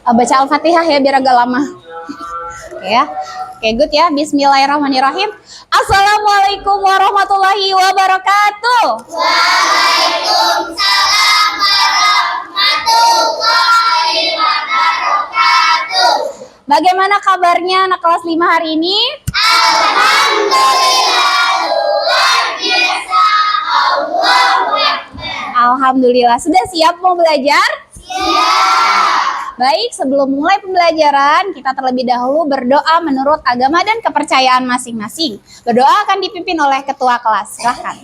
Baca Al-Fatihah ya biar agak lama. Oke ya. Oke, good ya. Bismillahirrahmanirrahim. Assalamualaikum warahmatullahi wabarakatuh. Waalaikumsalam warahmatullahi wabarakatuh. Bagaimana kabarnya anak kelas 5 hari ini? Alhamdulillah luar biasa. Allahu Akbar. Alhamdulillah. Sudah siap mau belajar? Siap. Baik, sebelum mulai pembelajaran, kita terlebih dahulu berdoa menurut agama dan kepercayaan masing-masing. Berdoa akan dipimpin oleh ketua kelas. Silahkan.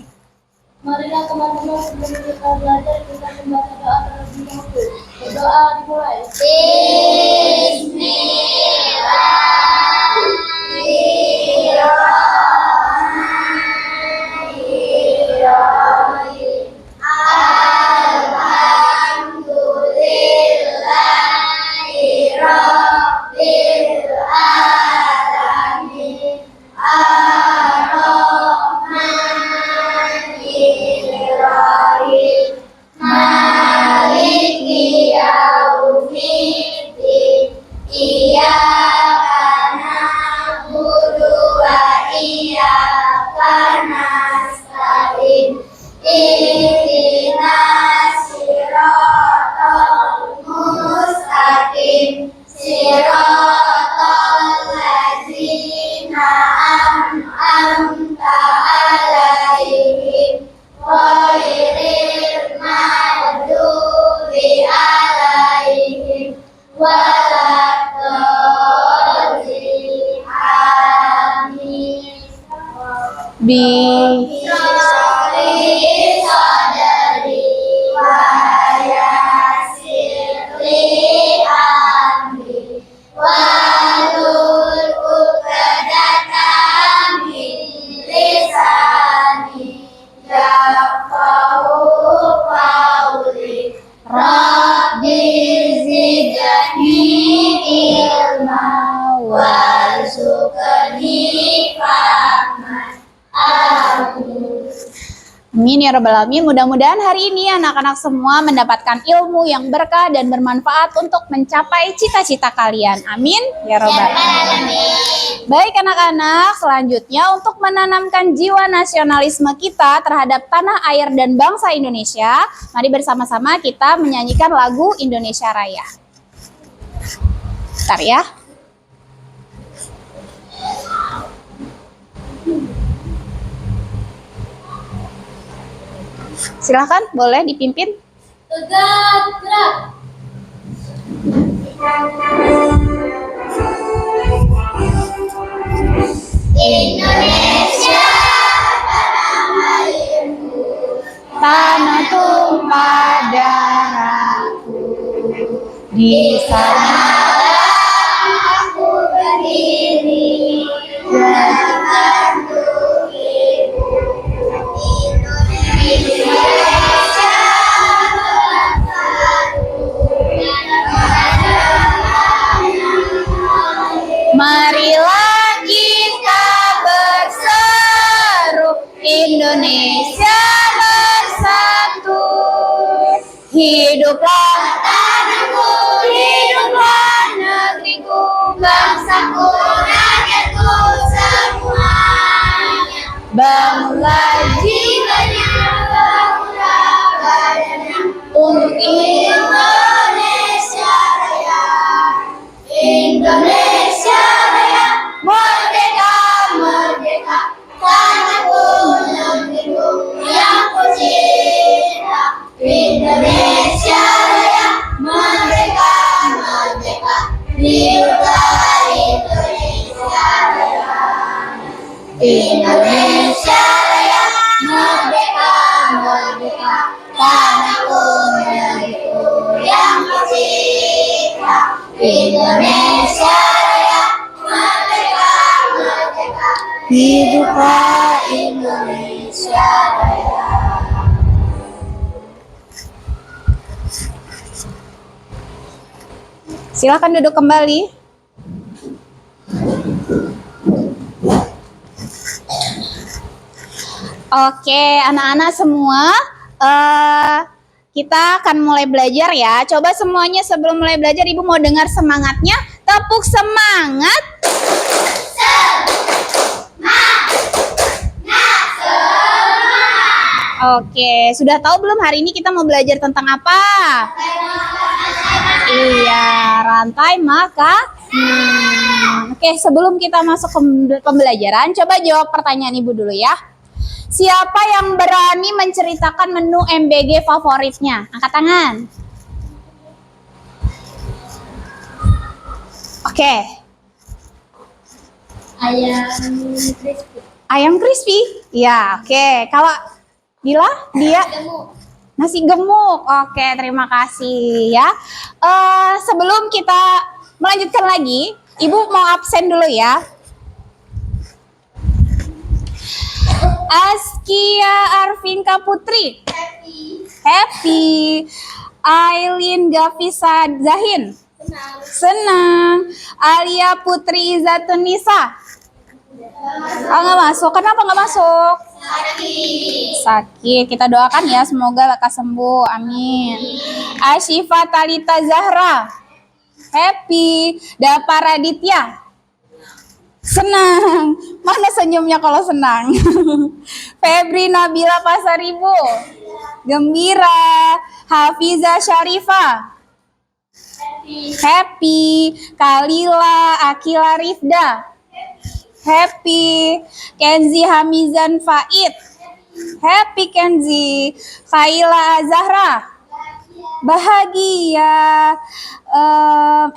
Marilah teman-teman sebelum kita belajar kita membaca doa terlebih dahulu. Berdoa dimulai. Bismillahirrahmanirrahim. Alhamdulillahi Rabbil Alamin. Ar-Rahmanir-Rahim. Maliki yaumiddin. Iyyaka na'budu wa iyyaka nasta'in. Ihdinas siratal mustaqim. Siratal ladzina an'amta 'alaihim ghairil maghdubi 'alaihim waladdallin. Amin. Bismillah sadari wa yassirli amri wahlul 'uqdatam min lisani yafqahu qawli. Rabbi zidni ilma warzuqni fahman. Amin ya rabbal alamin. Mudah-mudahan hari ini anak-anak semua mendapatkan ilmu yang berkah dan bermanfaat untuk mencapai cita-cita kalian. Amin ya rabbal alamin. Baik anak-anak, selanjutnya untuk menanamkan jiwa nasionalisme kita terhadap tanah air dan bangsa Indonesia, mari bersama-sama kita menyanyikan lagu Indonesia Raya. Bentar ya. Silahkan, boleh dipimpin. Tegak gerak. Indonesia tanah airku, Tanah tumpah darahku, di sana aku berdiri untuk ibu. Indonesia marilah kita berseru, Indonesia bersatu. Hiduplah tanahku, hiduplah negeriku, bangsaku, rakyatku semuanya. bangunlah Jiwanya, bangunlah badannya untuk Indonesia Raya. Indonesia Raya, merdeka, merdeka. Tanahku, negeriku yang ku cinta. Indonesia Raya, merdeka, merdeka. Hiduplah Indonesia Raya. Indonesia Raya, merdeka, merdeka. Tanahku, negeriku yang ku cinta. Indonesia Raya, merdeka, merdeka. Hiduplah Indonesia Raya. Silakan duduk kembali. Oke, anak-anak semua, kita akan mulai belajar ya. Coba semuanya sebelum mulai belajar, Ibu mau dengar semangatnya. Tepuk semangat. Oke, sudah tahu belum hari ini kita mau belajar tentang apa? Iya, rantai makanan. Oke, sebelum kita masuk ke pembelajaran, coba jawab pertanyaan Ibu dulu ya. Siapa yang berani menceritakan menu MBG favoritnya? Angkat tangan. Oke. Ayam crispy. Ayam crispy. Ya, oke. Kalau Dila, dia nasi gemuk. Oke, terima kasih ya. Sebelum kita melanjutkan lagi, Ibu mau absen dulu ya. Askia Arvinka Putri. Happy. Aileen Gavisa Zahin. Senang. Alia Putri Izatunisa. Oh, nggak masuk. Kenapa nggak masuk? Sakit. Kita doakan ya, semoga lekas sembuh. Amin. Ashifa Talita Zahra. Happy. Dapa Raditya. Senang. Mana senyumnya kalau senang? Febri Nabila Pasaribu. Gembira. Hafiza Syarifah. Happy. Kalila Akila Rifda. Happy. Kenzi Hamizan Faid. Happy Kenzi. Khaila Zahra. Bahagia.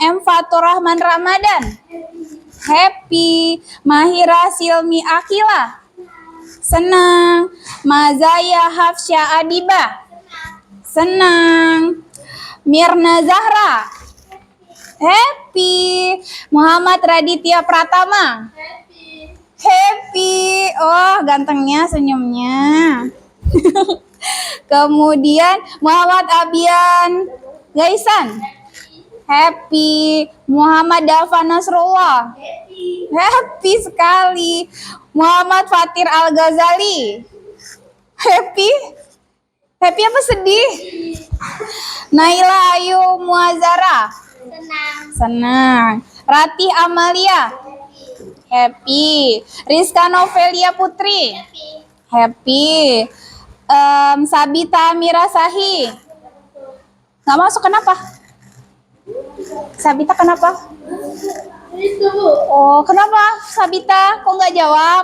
M Fatur Rahman Ramadan. Happy. Mahira Silmi Akila. Senang. Mazaya Hafsya Adiba. Senang. Mirna Zahra. Happy. Muhammad Raditya Pratama. Happy. Oh, gantengnya senyumnya. Kemudian Muhammad Abian Gaisan. Happy. Muhammad Dafa Nasrullah. Happy sekali. Muhammad Fatir Al-Ghazali. Happy. Happy apa sedih? Naila Ayu Muazara. Senang. Ratih Amalia. Happy. Rizka Novelia Putri. Happy. Sabita Amira Sahi. Nggak masuk, kenapa? Sabita kenapa? Oh, kenapa Sabita? Kok nggak jawab?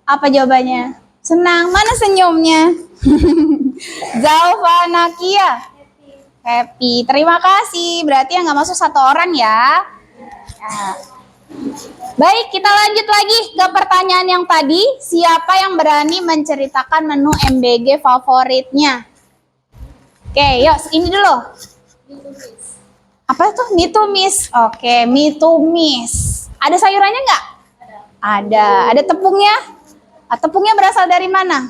Apa jawabannya? Senang. Mana senyumnya? Zalfa Nakia. Happy. Terima kasih. Berarti yang nggak masuk satu orang ya. Baik, kita lanjut lagi ke pertanyaan yang tadi. Siapa yang berani menceritakan menu MBG favoritnya? Oke, yuk ini dulu. Apa tuh? Mie tumis. Oke, mie tumis. Ada sayurannya nggak? Ada. Ada tepungnya? Tepungnya berasal dari mana?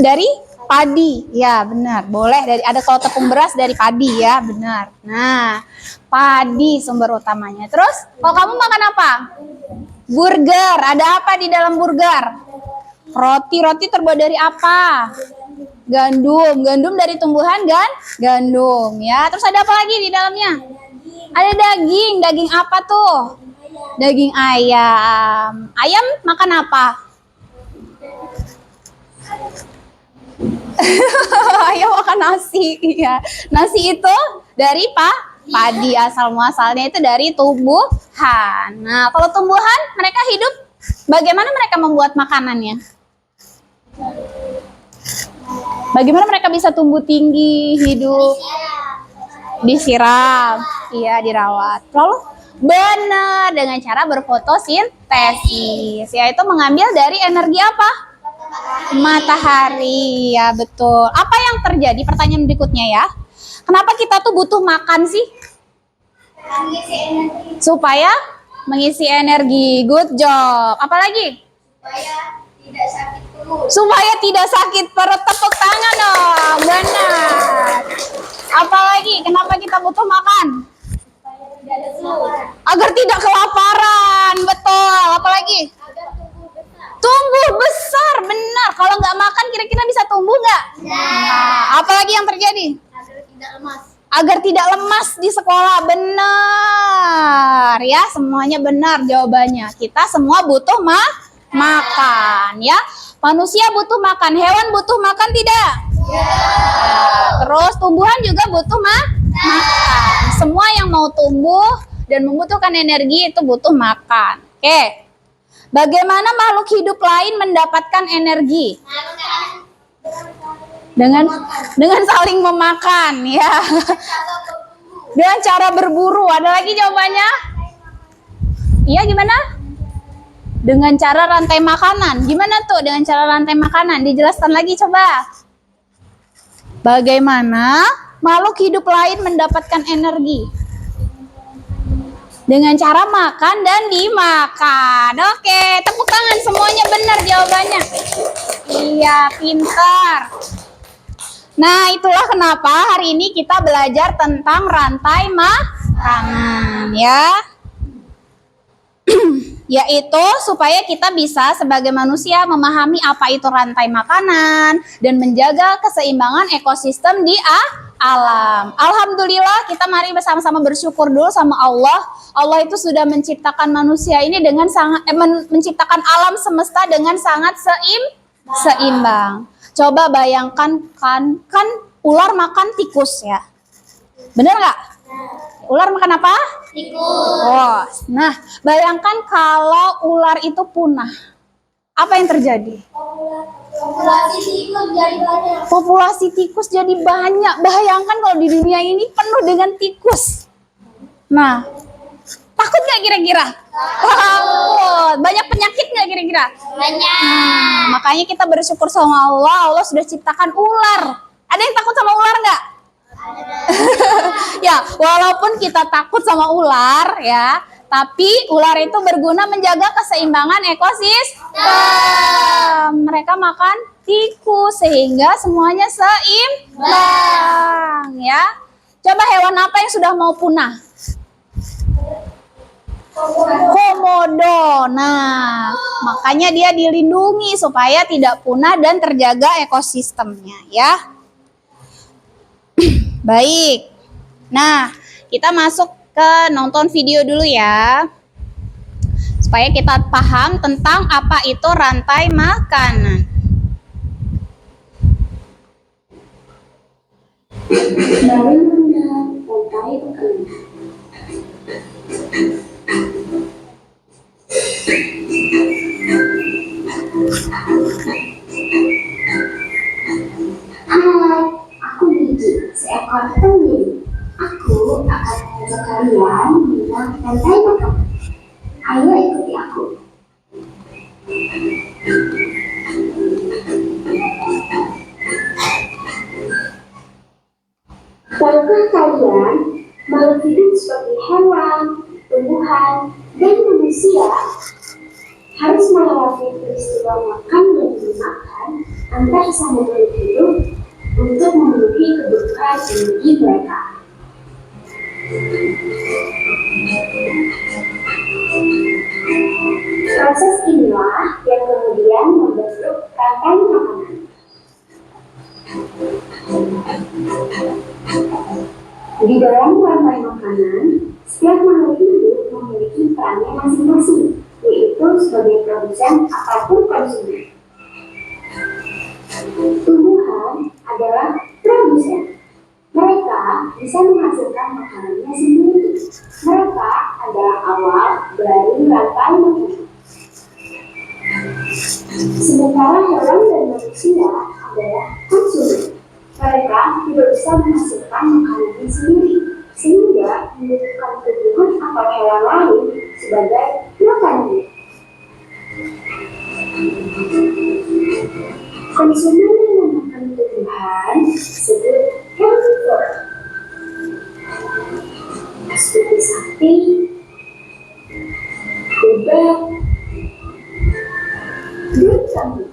Dari padi. Ya, benar. Boleh dari, ada kalau tepung beras dari padi ya, benar. Nah, padi sumber utamanya. Terus, kalau kamu makan apa? Burger. Ada apa di dalam burger? Roti. Roti terbuat dari apa? Gandum. Gandum dari tumbuhan gandum ya. Terus ada apa lagi di dalamnya? Ada daging. Daging apa tuh? Daging ayam. Ayam makan apa? Ayam makan nasi. Ya. Nasi itu dari padi, asal muasalnya itu dari tumbuhan. Nah, kalau tumbuhan mereka hidup, bagaimana mereka membuat makanannya? Bagaimana mereka bisa tumbuh tinggi, hidup? Disiram. Iya, dirawat. Lalu benar, dengan cara berfotosintesis, yaitu mengambil dari energi apa? Matahari. Ya, betul. Apa yang terjadi? Pertanyaan berikutnya ya. Kenapa kita tuh butuh makan sih? Supaya mengisi energi. Good job. Apalagi? Supaya tidak sakit perut. Tepuk tangan dong. Benar. Apalagi? Kenapa kita butuh makan? Agar tidak kelaparan. Betul. Apalagi? Tumbuh besar, benar. Kalau nggak makan kira-kira bisa tumbuh nggak? Nah, apalagi yang terjadi? Agar tidak lemas. Agar tidak lemas di sekolah, benar ya, semuanya benar jawabannya. Kita semua butuh makan ya. Manusia butuh makan, hewan butuh makan tidak? Terus tumbuhan juga butuh makan. Semua yang mau tumbuh dan membutuhkan energi itu butuh makan. Oke. Bagaimana makhluk hidup lain mendapatkan energi? Dengan saling memakan ya. Dengan cara berburu. Ada lagi jawabannya? Iya, gimana? Dengan cara rantai makanan. Gimana tuh dengan cara rantai makanan? Dijelaskan lagi coba. Bagaimana makhluk hidup lain mendapatkan energi? Dengan cara makan dan dimakan. Oke, tepuk tangan, semuanya benar jawabannya. Iya, pintar. Nah, itulah kenapa hari ini kita belajar tentang rantai makanan ya. Yaitu supaya kita bisa sebagai manusia memahami apa itu rantai makanan dan menjaga keseimbangan ekosistem di alam. Alhamdulillah, kita mari bersama-sama bersyukur dulu sama Allah. Allah itu sudah menciptakan manusia ini dengan sangat menciptakan alam semesta dengan sangat seimbang. Coba bayangkan kan ular makan tikus ya. Bener nggak? Ular makan apa? Tikus. Oh, nah bayangkan kalau ular itu punah. Apa yang terjadi? Populasi tikus jadi banyak. Populasi tikus jadi banyak. Bayangkan kalau di dunia ini penuh dengan tikus. Nah, takut nggak kira-kira? Takut. Banyak penyakit nggak kira-kira? Banyak. Makanya kita bersyukur sama Allah. Allah sudah ciptakan ular. Ada yang takut sama ular nggak? Ya, walaupun kita takut sama ular ya, tapi ular itu berguna menjaga keseimbangan ekosistem. Mereka makan tikus sehingga semuanya seimbang ya. Coba hewan apa yang sudah mau punah? Komodo. Nah, makanya dia dilindungi supaya tidak punah dan terjaga ekosistemnya ya. Baik. Nah, kita masuk ke nonton video dulu ya. Supaya kita paham tentang apa itu rantai makanan. Bagaimana rantai makanan? Hai, aku Gigi, seekor penyidik. Aku akan mengajak kalian mengenal rantai makanan. Ayo ikuti aku. Tahukah kalian, makhluk hidup seperti hewan, tumbuhan, dan manusia harus melewati peristiwa makan dan dimakan antar sama makhluk hidup untuk memenuhi kebutuhan energi mereka. Proses inilah yang kemudian membentuk rantai makanan. Di dalam rantai makanan, setiap makhluk hidup memiliki perannya masing-masing, yaitu sebagai produsen ataupun konsumen. Tumbuhan adalah produsen. Mereka bisa menghasilkan makanannya sendiri. Mereka adalah awal dari rantai makanan. Sementara hewan dan manusia adalah konsumen. Mereka tidak bisa menghasilkan makanannya sendiri, sehingga membutuhkan tumbuhan atau hewan lain sebagai makanannya. Konsumen yang memakan tumbuhan disebut herbivore, seperti sapi, bebek, dan kambing.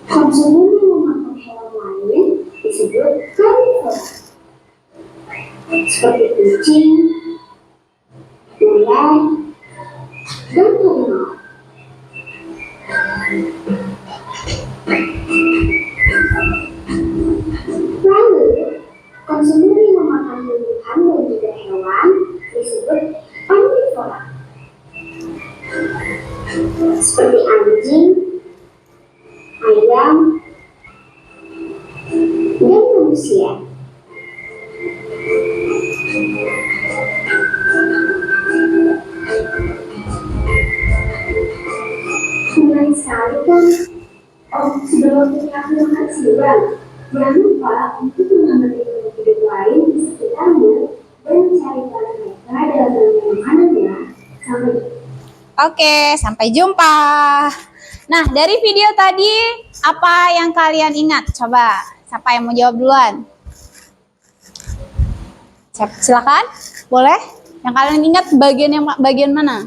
Konsumen yang memakan hewan lain disebut karnivora, seperti kucing, Lalu, konsumen yang memakan tumbuhan dan juga hewan disebut omnivora. Seperti anjing, ayam, dan manusia. Menarik sekali kan? Oh, sebelum kita makan siang, jangan lupa untuk mengamati hidup lain di sekitarmu dan mencari tahu mereka dalam dunia makanannya. Sampai Oke, sampai jumpa. Nah, dari video tadi apa yang kalian ingat? Coba, siapa yang mau jawab duluan? Silakan, boleh. Yang kalian ingat bagian mana?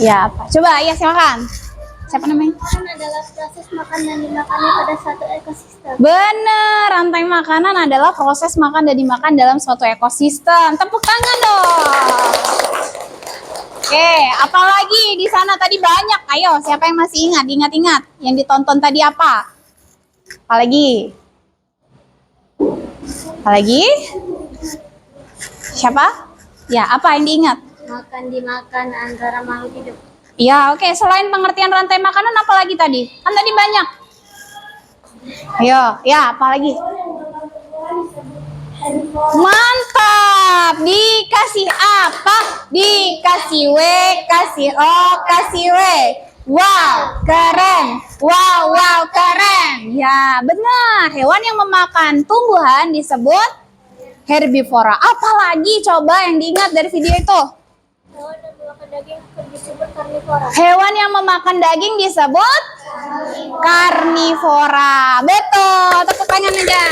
Ya, apa? Coba, ya silakan. Siapa namanya? makan adalah proses makan dan dimakannya pada suatu ekosistem. Bener, rantai makanan adalah proses makan dan dimakan dalam suatu ekosistem. Tepuk tangan dong. Oke, apalagi di sana tadi banyak. Ayo, siapa yang masih ingat? Ingat-ingat. Yang ditonton tadi apa? Apalagi? Apalagi? Siapa? Ya, apa yang diingat? Makan dimakan antara makhluk hidup. Ya, oke. Selain pengertian rantai makanan, apa lagi tadi? Kan tadi banyak. Ayo, ya, apa lagi? Mantap. Dikasih apa? Dikasih W, kasih O, kasih W. Wow, keren. Wow, wow, keren. Ya, benar. Hewan yang memakan tumbuhan disebut herbivora. Apalagi coba yang diingat dari video itu? Hewan yang memakan daging disebut karnivora. Hewan yang memakan daging disebut karnivora. Betul, tepuk tangan aja.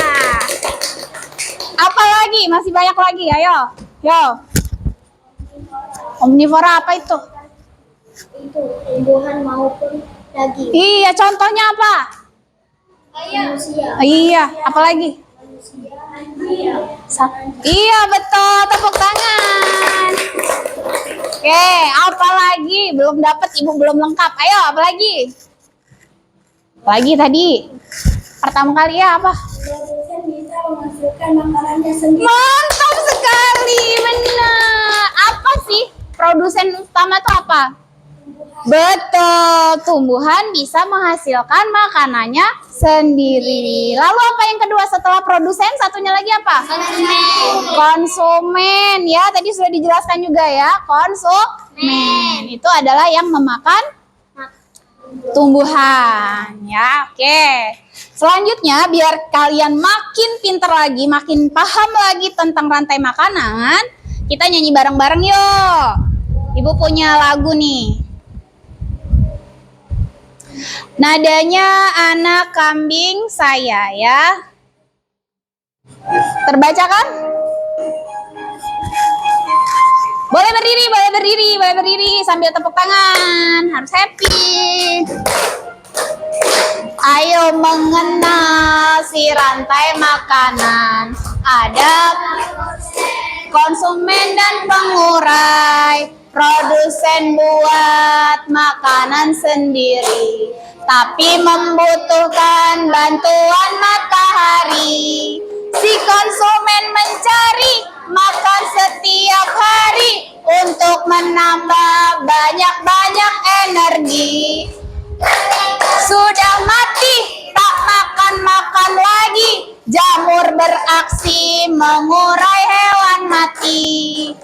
Apa lagi? Masih banyak lagi. Ayo. Yo. Omnivora apa itu? Itu tumbuhan maupun daging. Iya, contohnya apa? Manusia. Iya, apa lagi? Iya, betul. Tepuk tangan. Oke, apa lagi? Belum dapat, Ibu belum lengkap. Ayo, apa lagi? Lagi tadi. Pertama kali ya apa? Produsen bisa menghasilkan makanannya sendiri. Mantap sekali, benar. Apa sih produsen utama itu apa? Betul, tumbuhan bisa menghasilkan makanannya sendiri. Lalu apa yang kedua setelah produsen? Satunya lagi apa? Konsumen. Ya, tadi sudah dijelaskan juga ya. Konsumen itu adalah yang memakan tumbuhan. Ya, oke. Selanjutnya, biar kalian makin pintar lagi, makin paham lagi tentang rantai makanan, kita nyanyi bareng-bareng yuk. Ibu punya lagu nih. Nadanya anak kambing saya ya. Terbaca kan? Boleh berdiri, boleh berdiri, boleh berdiri sambil tepuk tangan. Harus happy. Ayo mengenal si rantai makanan. Ada konsumen dan pengurai. Produsen buat makanan sendiri, tapi membutuhkan bantuan matahari. Si konsumen mencari makan setiap hari untuk menambah banyak-banyak energi. Sudah mati, tak makan-makan lagi. Jamur beraksi mengurai hewan mati.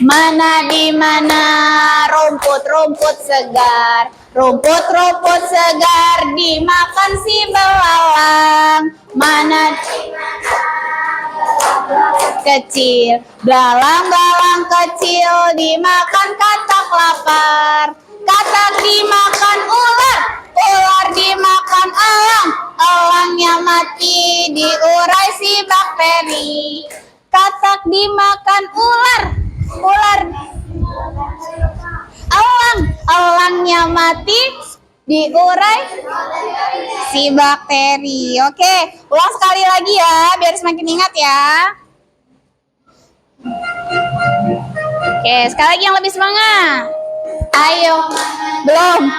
Mana di mana rumput-rumput segar, rumput-rumput segar dimakan si belalang. Mana di mana kecil, belalang-belalang kecil dimakan katak lapar. Katak dimakan ular, ular dimakan elang, elangnya mati diurai si bakteri. Katak dimakan ular, ular elang, elangnya mati Diurai si bakteri. Oke, ulang sekali lagi ya, biar semakin ingat ya. Oke, sekali lagi yang lebih semangat. Ayo, belum.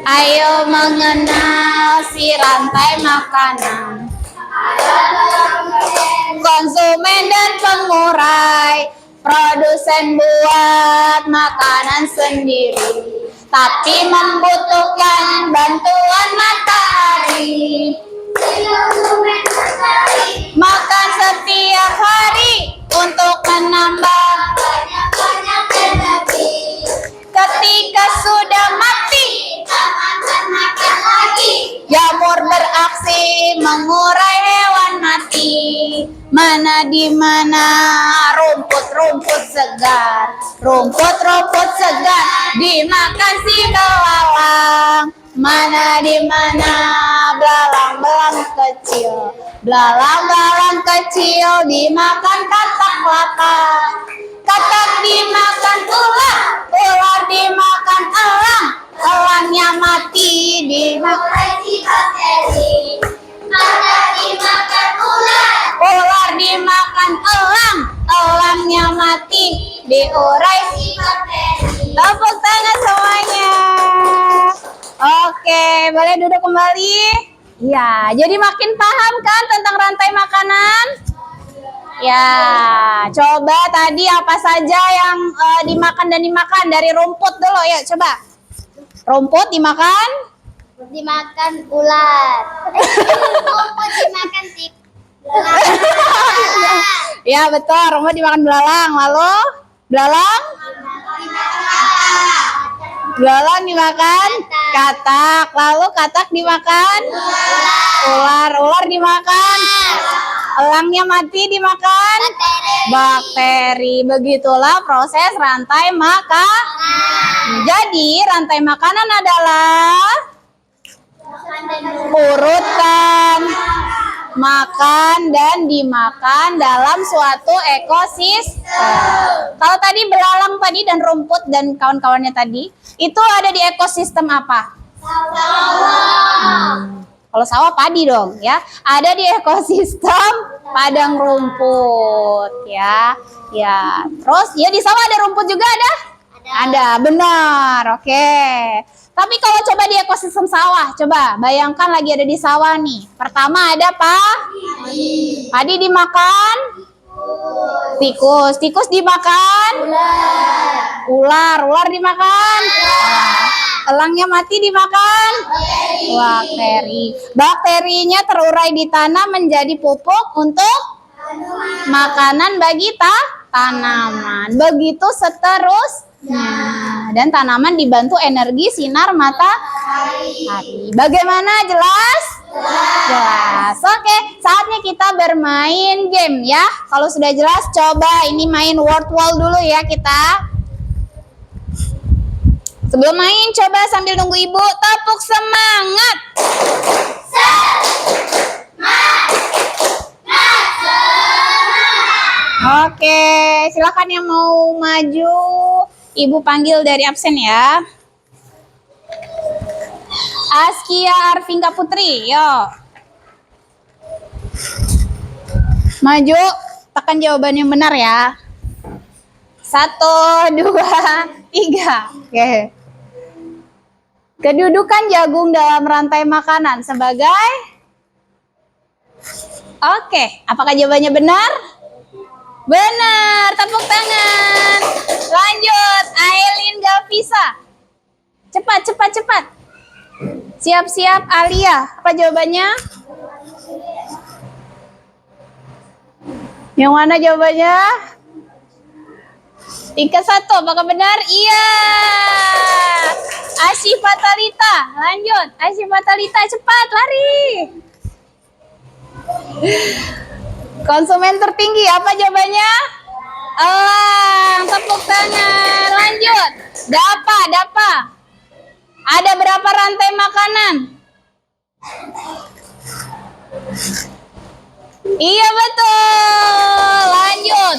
Ayo mengenal si rantai makanan. Konsumen dan pengurai, produsen buat makanan sendiri, tapi membutuhkan bantuan matahari. Makan setiap hari untuk menambah banyak energi. Ketika sudah mati, makan lagi. Jamur beraksi mengurai hewan mati. Mana di mana rumput segar, rumput segar dimakan si belalang. Mana di mana belalang kecil dimakan katak laka. Katak dimakan ular dimakan elang. Elangnya mati dimakan si bakteri. Mana dimakan ular dimakan elang. Elangnya mati diurai si bakteri. Tepuk tangan semuanya. Oke, boleh duduk kembali. Ya, jadi makin paham kan tentang rantai makanan? Ya, coba tadi apa saja yang dimakan dari rumput dulu ya, coba. Rumput dimakan ular. Rumput dimakan ya betul, rumput dimakan belalang. Lalu belalang dimakan katak. Lalu katak dimakan ular dimakan elangnya mati dimakan bakteri. Begitulah proses rantai makanan. Jadi rantai makanan adalah urutan makan dan dimakan dalam suatu ekosistem. Kalau tadi belalang tadi dan rumput dan kawan-kawannya tadi, itu ada di ekosistem apa? Kalau sawah padi dong ya. Ada di ekosistem padang rumput ya. Ya. Terus ya di sawah ada rumput juga ada? Ada, benar. Oke. Tapi kalau coba di ekosistem sawah, coba bayangkan lagi ada di sawah nih. Pertama ada padi. Padi dimakan tikus dimakan ular dimakan elangnya mati dimakan bakteri. Bakterinya terurai di tanah menjadi pupuk untuk makanan bagi tanaman. Begitu seterusnya. Dan tanaman dibantu energi sinar matahari. Bagaimana? Jelas? Jelas. Oke, saatnya kita bermain game ya. Kalau sudah jelas, coba ini main word wall dulu ya kita. Sebelum main, coba sambil nunggu ibu tepuk semangat. Oke, silakan yang mau maju. Ibu panggil dari absen ya. Askia Arvinga Putri, yuk. Maju, tekan jawaban yang benar ya. 1, 2, 3. Oke. Kedudukan jagung dalam rantai makanan sebagai? Oke, apakah jawabannya benar? Benar, tepuk tangan. Lanjut, Ailin Gavisa. Cepat. Siap-siap, Alia. Apa jawabannya? Yang mana jawabannya? Tingkat 1, apakah benar? Iya. Asyifa Talita, lanjut. Asyifa Talita, cepat, lari. Konsumen tertinggi, apa jawabannya? Elang, tepuk tangan. Lanjut. Dapa. Ada berapa rantai makanan? Iya betul. Lanjut,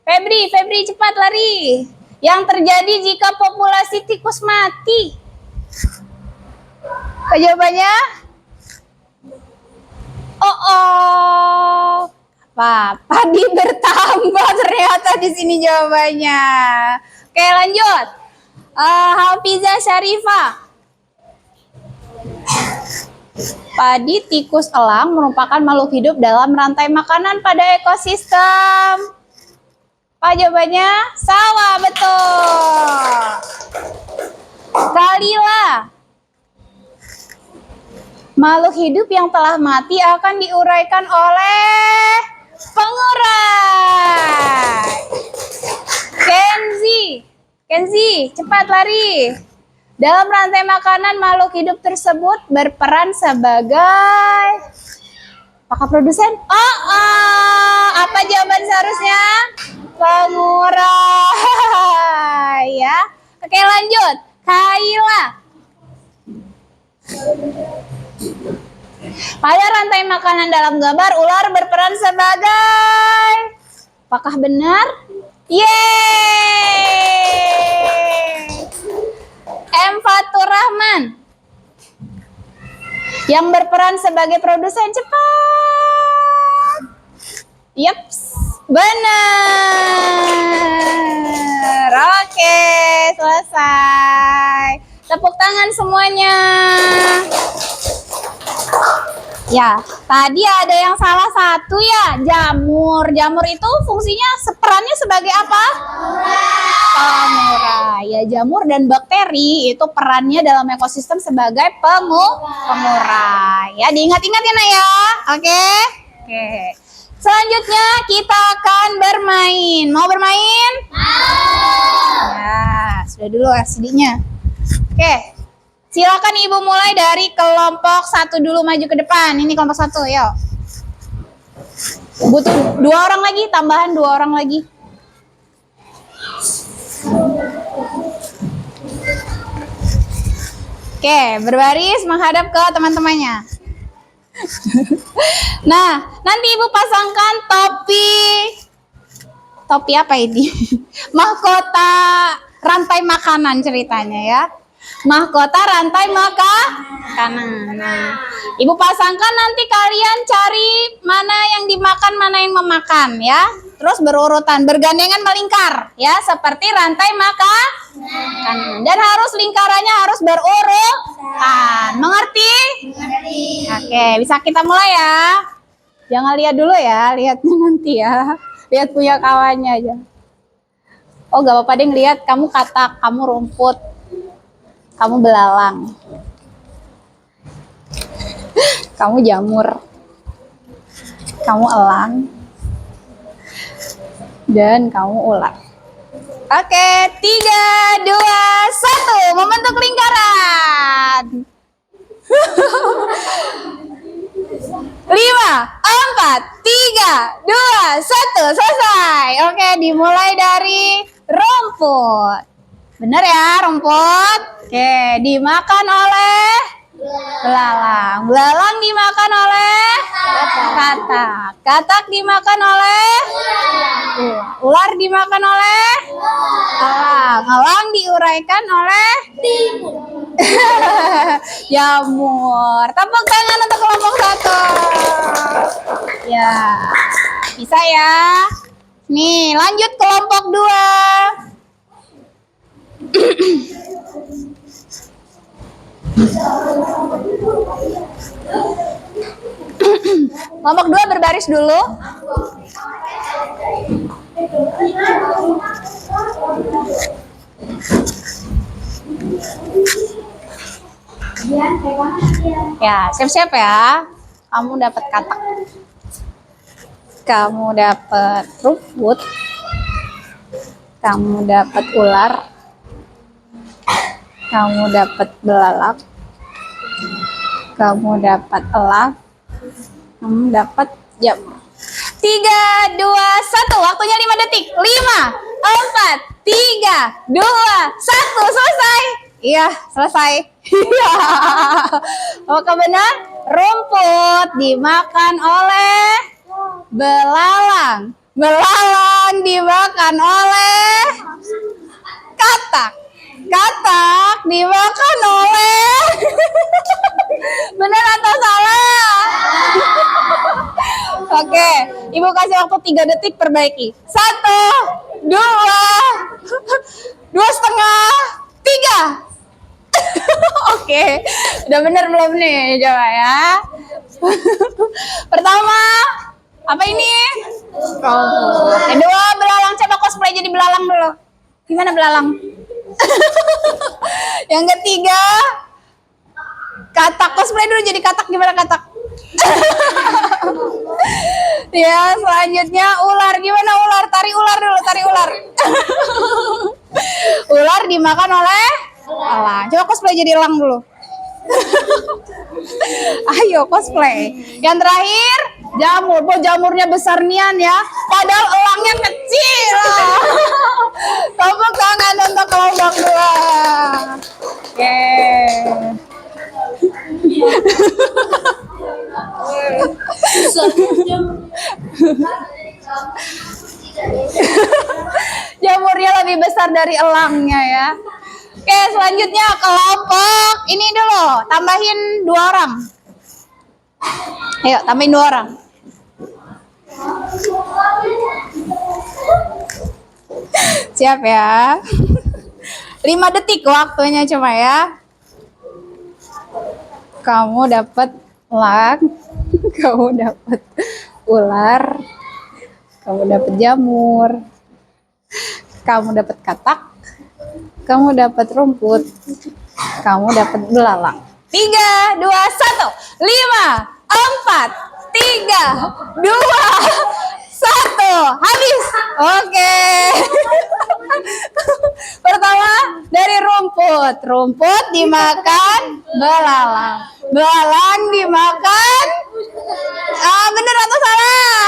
Febri cepat lari. Yang terjadi jika populasi tikus mati? Apa jawabannya? Apa? Padi bertambah ternyata di sini jawabannya. Oke, lanjut. Hafizah Syarifah. Padi, tikus, elang merupakan makhluk hidup dalam rantai makanan pada ekosistem. Apa jawabannya? Salah, betul. Kalila. Makhluk hidup yang telah mati akan diuraikan oleh pengurai. Kenzi, cepat lari. Dalam rantai makanan, makhluk hidup tersebut berperan sebagai apakah produsen? Apa jawaban seharusnya? Pengurai, ya. Oke, lanjut. Kaila. Pada rantai makanan dalam gambar, ular berperan sebagai apakah benar? Yeay! M. Fatur Rahman yang berperan sebagai produsen, cepat. Yaps, benar. Oke, selesai. Tepuk tangan semuanya. Ya, tadi ada yang salah satu ya, jamur. Jamur itu fungsinya perannya sebagai apa? Pengurai. Ya, jamur dan bakteri itu perannya dalam ekosistem sebagai pengurai. Ya, diingat-ingat ya, Nak ya. Oke? Oke. Selanjutnya kita akan bermain. Mau bermain? Mau. Ya, sudah dulu LCD-nya. Oke. Silakan Ibu mulai dari kelompok 1 dulu, maju ke depan. Ini kelompok 1, yuk. Butuh 2 orang lagi, tambahan 2 orang lagi. Oke, berbaris menghadap ke teman-temannya. Nah, nanti Ibu pasangkan topi apa ini? Mahkota rantai makanan ceritanya ya. Mahkota rantai makanan. Nah, Ibu pasangkan, nanti kalian cari mana yang dimakan, mana yang memakan ya. Terus berurutan, bergandengan melingkar ya, seperti rantai makanan. Dan harus lingkarannya harus berurutan. Mengerti? Oke, bisa kita mulai ya. Jangan lihat dulu ya, lihatnya nanti ya. Lihat punya kawannya aja. Oh, gak apa-apa deh ngeliat, kamu katak, kamu rumput. Kamu belalang. Kamu jamur. Kamu elang. Dan kamu ular. Oke, 3, 2, 1. Membentuk lingkaran. 5, 4, 3, 2, 1. Selesai. Oke, dimulai dari rumput. Benar ya, rumput. Oke, dimakan oleh belalang. Belalang dimakan oleh katak. Katak dimakan oleh ular. Dimakan oleh elang. Elang diuraikan oleh jamur. Tepuk tangan untuk kelompok 1. Ya, bisa ya. Nih, lanjut kelompok 2. Kelompok 2 berbaris dulu. Ya, siap-siap ya. Kamu dapat katak. Kamu dapat rumput. Kamu dapat ular. Kamu dapat belalang. Kamu dapat elang. Kamu dapat jamur. 3, 2, 1. Waktunya 5 detik. 5, 4, 3, 2, 1. Selesai. Iya, selesai. Apakah benar? Rumput dimakan oleh belalang. Belalang dimakan oleh katak. Katak dimakan oleh benar atau salah? Oke, Ibu kasih waktu 3 detik perbaiki. 1, 2, 2,5, 3. Oke, udah bener belum nih? Coba ya. Pertama, apa ini? Rumput. Kedua, belalang. Coba cosplay jadi belalang dulu. Gimana belalang? Yang ketiga, katak. Cosplay dulu jadi katak. Gimana katak? Ya, selanjutnya ular. Gimana ular? Tari ular dulu, tari ular. Ular dimakan oleh elang. Coba cosplay jadi elang dulu. Ayo cosplay. Yang terakhir, jamur. Oh, jamurnya besar nian ya. Padahal elangnya kecil. Tepuk tangan untuk kelompok 2. Oke. Jamurnya lebih besar dari elangnya ya. Oke, selanjutnya kelompok ini dulu, tambahin 2 orang. Ayo, tambahin 2 orang. Siap ya. 5 detik waktunya cuma ya. Kamu dapat elang, kamu dapat ular, kamu dapat jamur, kamu dapat katak, kamu dapat rumput, kamu dapat belalang. 3, 2, 1, 5, 4, 3, 2, 1, habis. Oke. Pertama dari rumput. Rumput dimakan belalang. Belalang dimakan. Bener atau salah?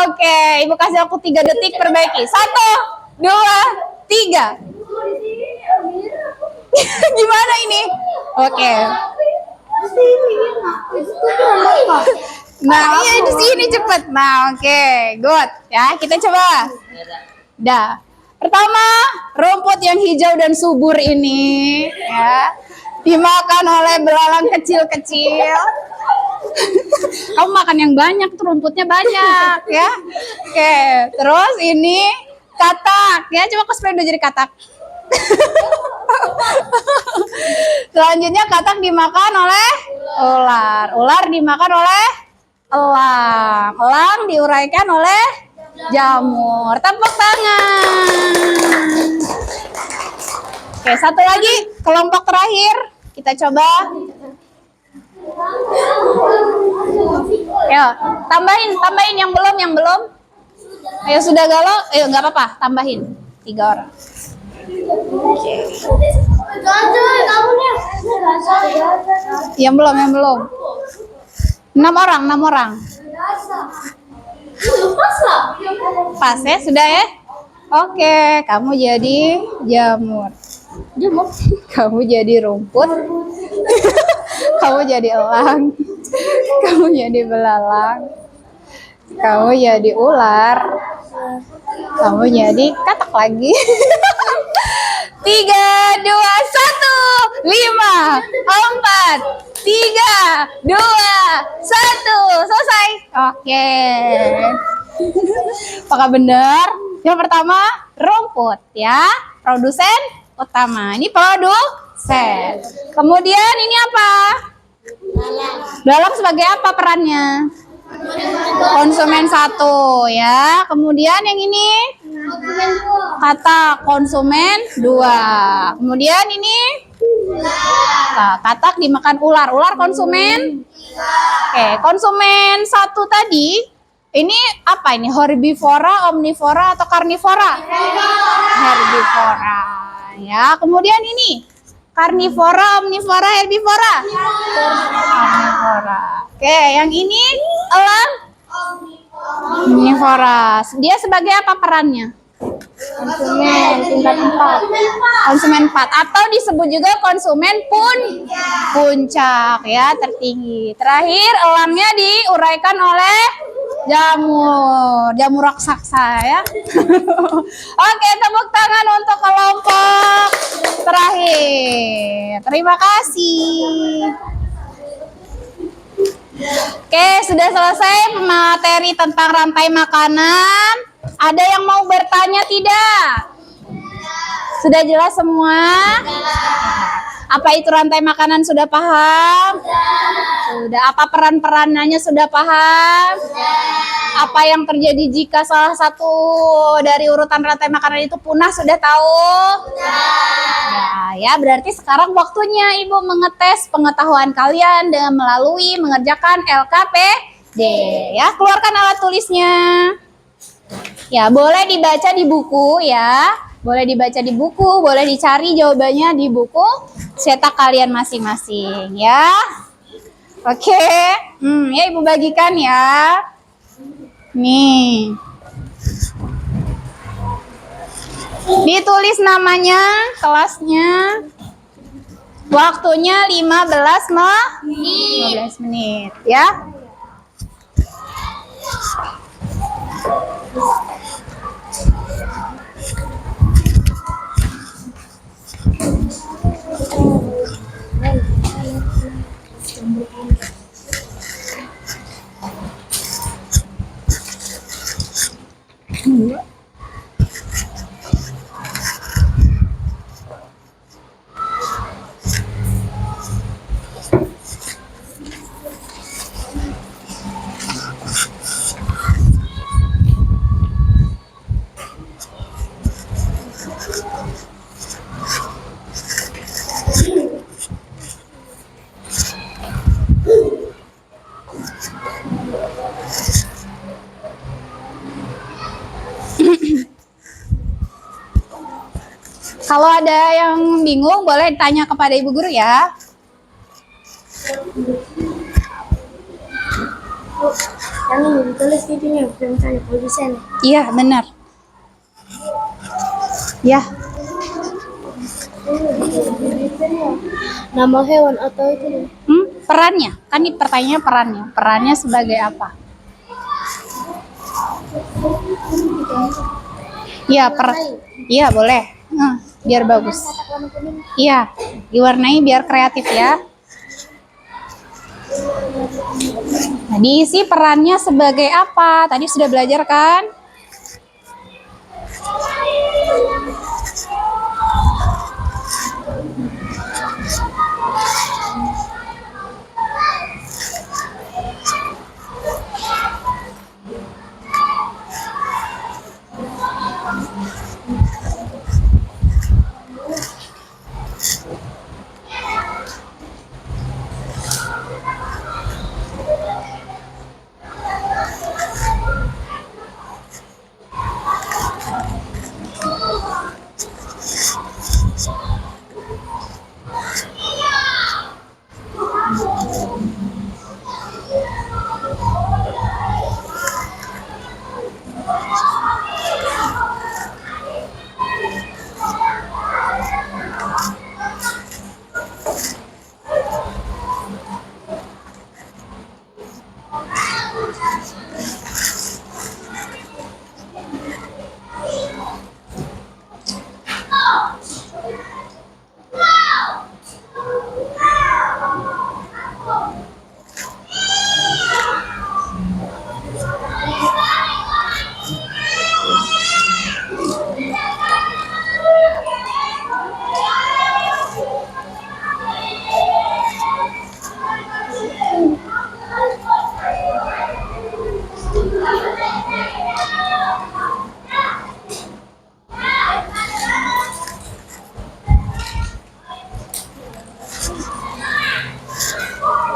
Oke, Ibu kasih aku 3 detik perbaiki. 1, 2, 3. Gimana ini? Oke. Nah, iya di sini cepet. Nah, oke, good. Ya, kita coba. Dah. Pertama, rumput yang hijau dan subur ini ya dimakan oleh belalang kecil-kecil. Kamu makan yang banyak tuh, rumputnya banyak ya. Oke, terus ini katak ya, coba cosplay udah jadi katak. Selanjutnya katak dimakan oleh ular. Ular dimakan oleh elang. Elang diuraikan oleh jamur. Tepuk tangan. Oke, satu lagi kelompok terakhir. Kita coba. Ayo, tambahin yang belum. Ayo sudah galau, ayo nggak apa-apa, tambahin 3 orang. Yang belum. 6 orang. Pas ya, sudah ya? Oke, kamu jadi jamur. Kamu jadi rumput. Kamu jadi elang. Kamu jadi belalang. Kamu jadi ular. Kamu jadi katak lagi. 3, 2, 1, 5, 4, 3, 2, 1, selesai. Oke. Apakah benar? Yang pertama, rumput ya. Produsen utama. Ini produsen. Kemudian ini apa? Belalang sebagai apa perannya? Konsumen 1 ya. Kemudian yang ini katak, konsumen 2. Kemudian ini katak dimakan ular. Ular konsumen. Oke, konsumen 1 tadi ini apa ini? Herbivora, omnivora atau karnivora? Herbivora ya. Kemudian ini karnivora, omnivora, herbivora? Karnivora. Oke, yang ini elang omnivora. Dia sebagai apa perannya? Konsumen tingkat 4. Konsumen 4 atau disebut juga konsumen puncak ya, tertinggi. Terakhir elangnya diuraikan oleh jamur raksasa ya. Oke, tepuk tangan untuk kelompok terakhir. Terima kasih. Oke, sudah selesai materi tentang rantai makanan. Ada yang mau bertanya tidak? Sudah jelas semua? Apa itu rantai makanan sudah paham? Sudah. Apa peran-peranannya sudah paham? Apa yang terjadi jika salah satu dari urutan rantai makanan itu punah sudah tahu? Ya, berarti sekarang waktunya Ibu mengetes pengetahuan kalian dengan melalui mengerjakan LKPD. Ya, keluarkan alat tulisnya. Ya, boleh dibaca di buku ya. Boleh dibaca di buku, boleh dicari jawabannya di buku cetak kalian masing-masing ya. Oke. Ya Ibu bagikan ya. Nih. Ditulis namanya, kelasnya. Waktunya 15 menit ya. Kalau ada yang bingung boleh tanya kepada Ibu Guru ya. Yang ditulis itunya bukan saya tulisan. Iya, benar. Ya. Nama hewan atau itu? Perannya. Kan ini pertanyaannya perannya. Perannya sebagai apa? Iya, Iya, boleh. Biar bagus. Iya, diwarnai biar kreatif ya. Nah, diisi perannya sebagai apa? Tadi sudah belajar kan?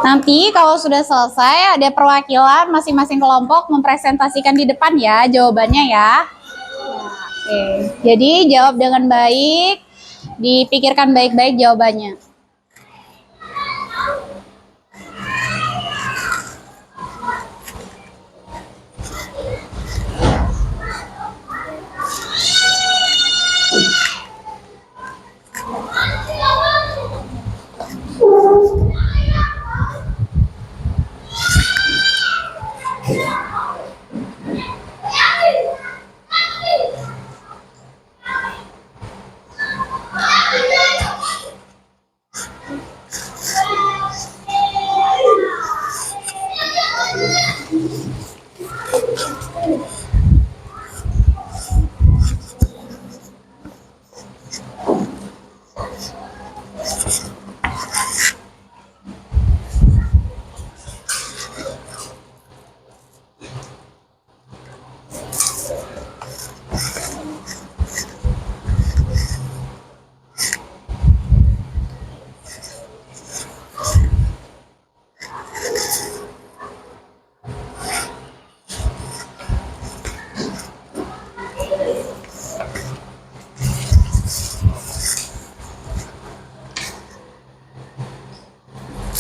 Nanti kalau sudah selesai ada perwakilan masing-masing kelompok mempresentasikan di depan ya jawabannya ya. Oke, jadi jawab dengan baik, dipikirkan baik-baik jawabannya.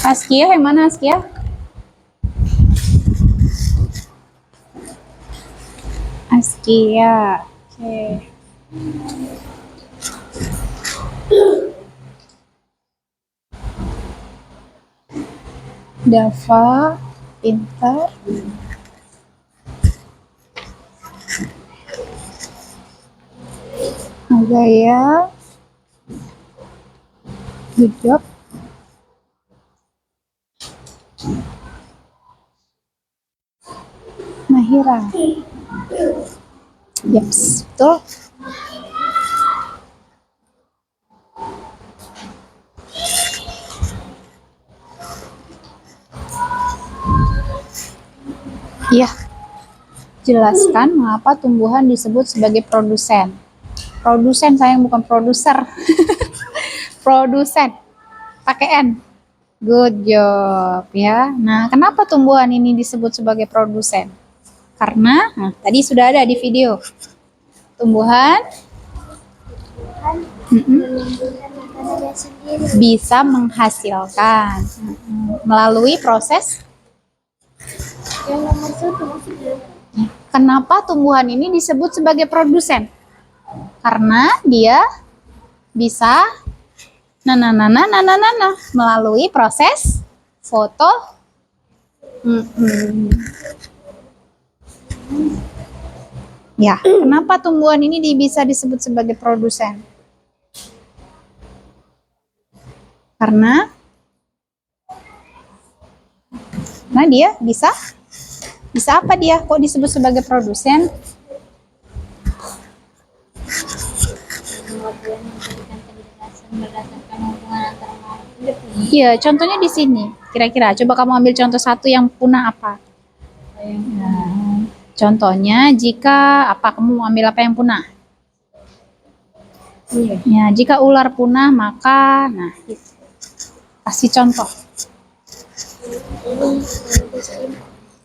Askia, yang mana Askia? Askia. Oke. Dava, pintar. Agaya, good job. Mahira. Yes, betul. Iya. Jelaskan mengapa tumbuhan disebut sebagai produsen. Produsen sayang, bukan produser. Produsen. Pakai N. Good job ya. Nah, kenapa tumbuhan ini disebut sebagai produsen? Karena, nah, tadi sudah ada di video. Tumbuhan menumbuhkan makanannya sendiri. bisa menghasilkan melalui proses. Yang nomor 1 maksudnya. Kenapa tumbuhan ini disebut sebagai produsen? Karena dia bisa melalui proses foto. Ya, kenapa tumbuhan ini bisa disebut sebagai produsen? Karena dia bisa apa dia kok disebut sebagai produsen? Iya, contohnya di sini. Kira-kira, coba kamu ambil contoh satu yang punah apa? Nah, contohnya jika apa, kamu mau ambil apa yang punah? Ya, jika ular punah maka, nah, kasih contoh.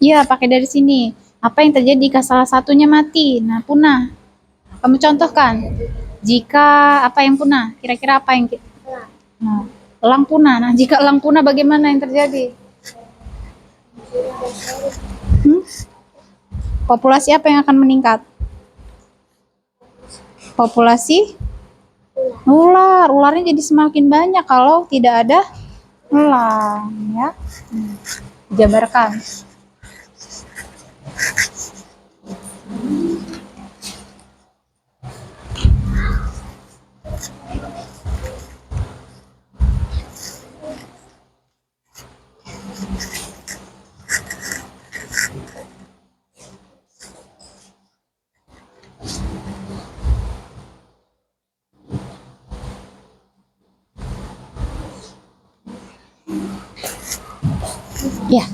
Iya, pakai dari sini. Apa yang terjadi jika salah satunya mati? Nah, punah. Kamu contohkan. Jika apa yang punah? Kira-kira apa yang nah, elang punah. Nah, jika elang punah bagaimana yang terjadi? Populasi apa yang akan meningkat? Populasi ular. Ularnya jadi semakin banyak kalau tidak ada elang, ya. Jabarkan. Ya,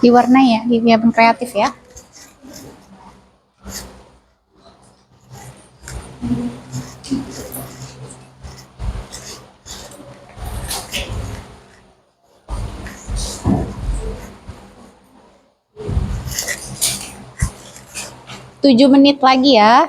diwarnai ya, dibiarkan kreatif ya. Tujuh menit lagi ya.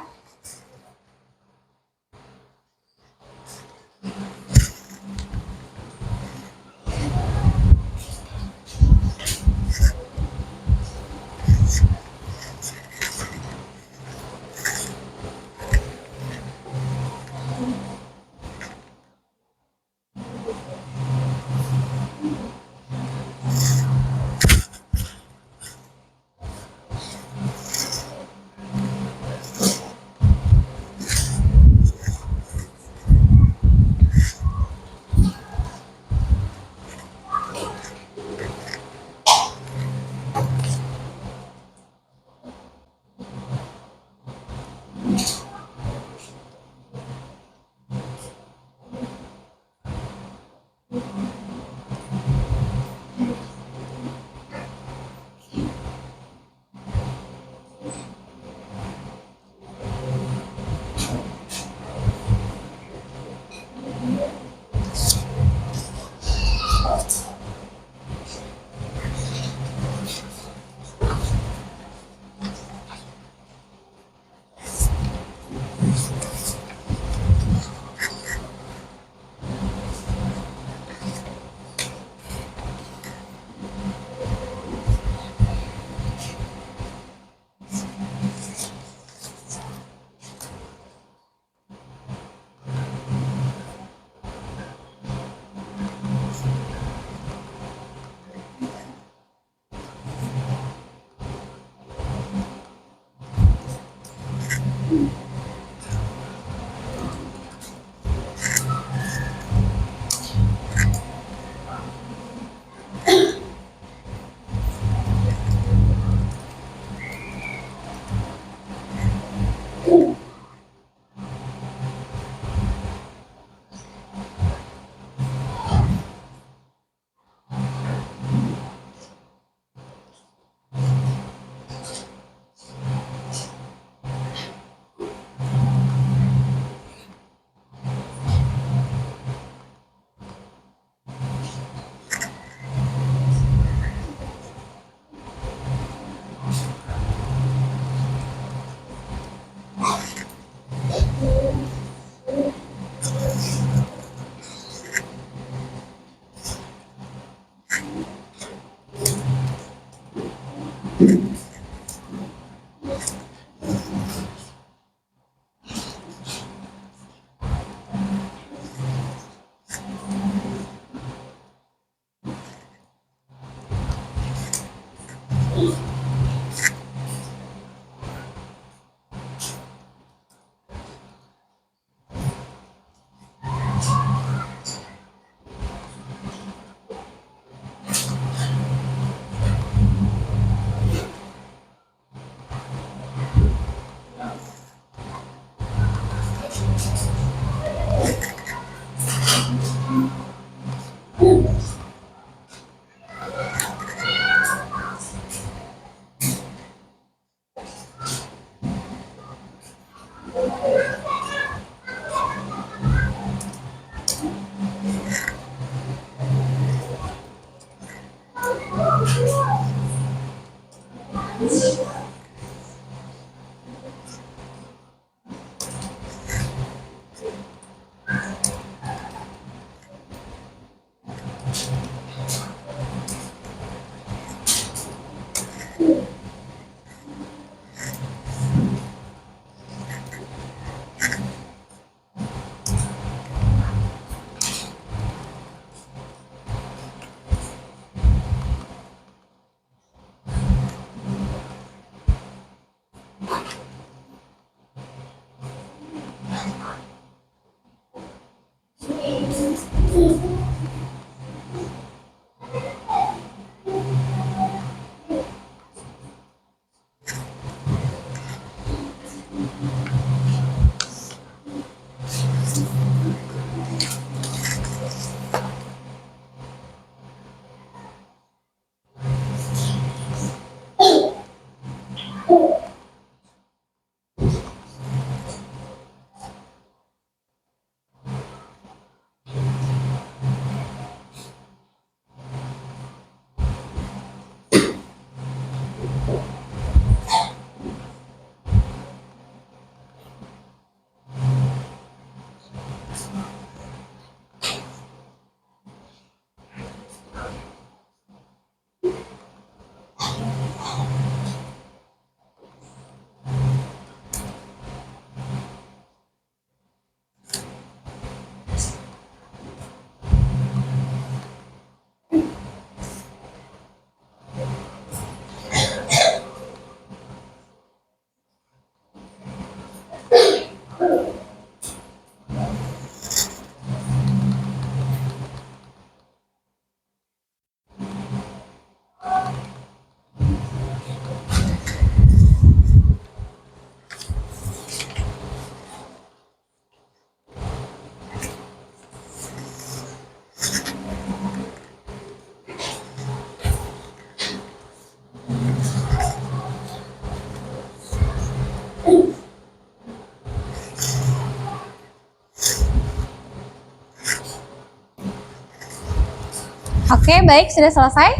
Oke, baik, sudah selesai?